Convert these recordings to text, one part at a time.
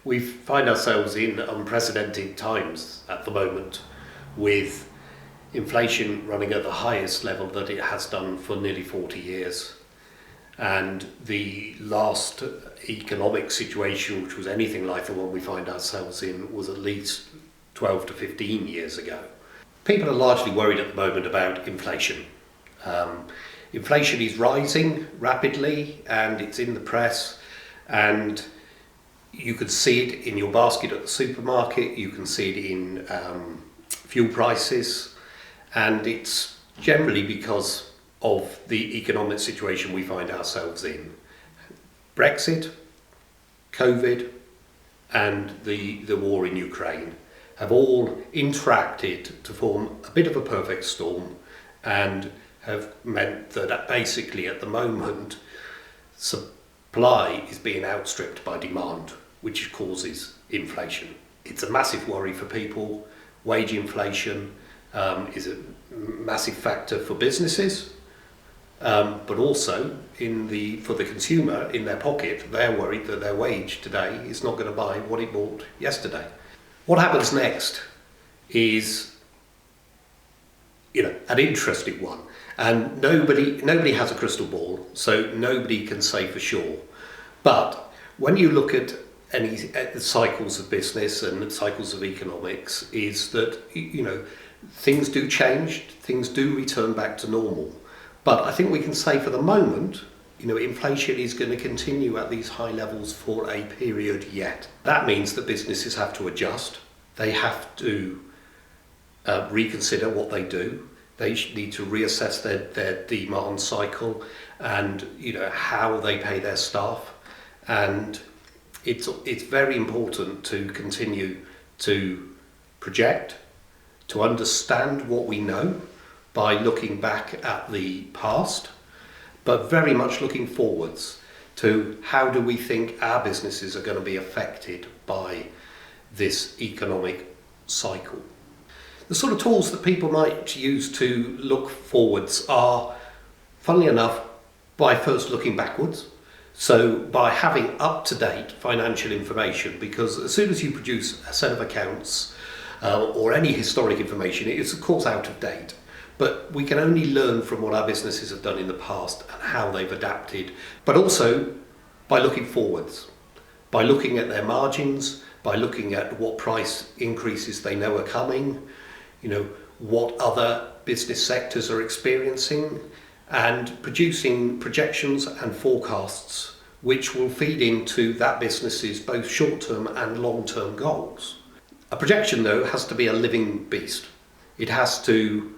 We find ourselves in unprecedented times at the moment, with inflation running at the highest level that it has done for nearly 40 years. And the last economic situation, which was anything like the one we find ourselves in, was at least 12 to 15 years ago. People are largely worried at the moment about inflation. Inflation is rising rapidly, and it's in the press, and you can see it in your basket at the supermarket, you can see it in fuel prices, and it's generally because of the economic situation we find ourselves in. Brexit, COVID, and the war in Ukraine have all interacted to form a bit of a perfect storm, and have meant that basically at the moment supply is being outstripped by demand, which causes inflation. It's a massive worry for people. Wage inflation is a massive factor for businesses, but also for the consumer in their pocket. They're worried that their wage today is not going to buy what it bought yesterday. What happens next is, an interesting one, and nobody has a crystal ball, so nobody can say for sure. But when you look at the cycles of business and the cycles of economics, is that things do change, things do return back to normal. But I think we can say for the moment, inflation is going to continue at these high levels for a period yet. That means that businesses have to adjust. They have to reconsider what they do. They need to reassess their demand cycle and how they pay their staff. And it's very important to continue to project, to understand what we know by looking back at the past, but very much looking forwards to how do we think our businesses are going to be affected by this economic cycle. The sort of tools that people might use to look forwards are, funnily enough, by first looking backwards. So by having up-to-date financial information, because as soon as you produce a set of accounts or any historic information, it is of course out of date. But we can only learn from what our businesses have done in the past and how they've adapted, but also by looking forwards, by looking at their margins, by looking at what price increases they know are coming, what other business sectors are experiencing, and producing projections and forecasts which will feed into that business's both short-term and long-term goals. A projection, though, has to be a living beast. It has to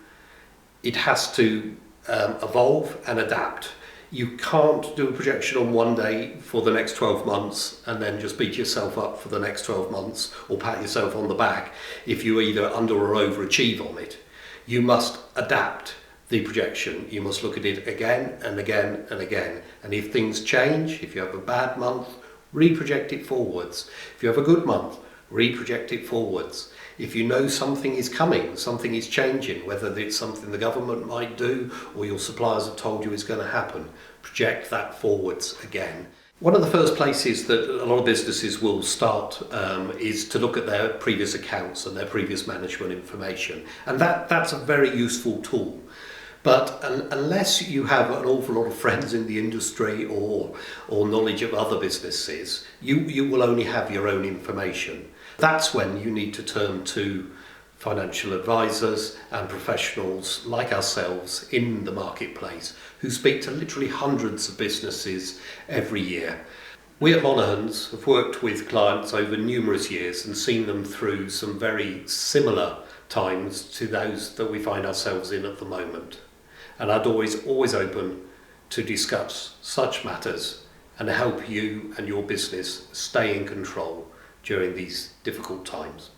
evolve and adapt. You can't do a projection on one day for the next 12 months and then just beat yourself up for the next 12 months or pat yourself on the back if you either under or overachieve on it. You must adapt the projection. You must look at it again and again and again. And if things change, if you have a bad month, reproject it forwards. If you have a good month, reproject it forwards. If you know something is coming, something is changing, whether it's something the government might do or your suppliers have told you is going to happen, project that forwards again. One of the first places that a lot of businesses will start is to look at their previous accounts and their previous management information. And that's a very useful tool. But unless you have an awful lot of friends in the industry or knowledge of other businesses, you will only have your own information. That's when you need to turn to financial advisors and professionals like ourselves in the marketplace who speak to literally hundreds of businesses every year. We at Monahans have worked with clients over numerous years and seen them through some very similar times to those that we find ourselves in at the moment. And our door is always open to discuss such matters and help you and your business stay in control during these difficult times.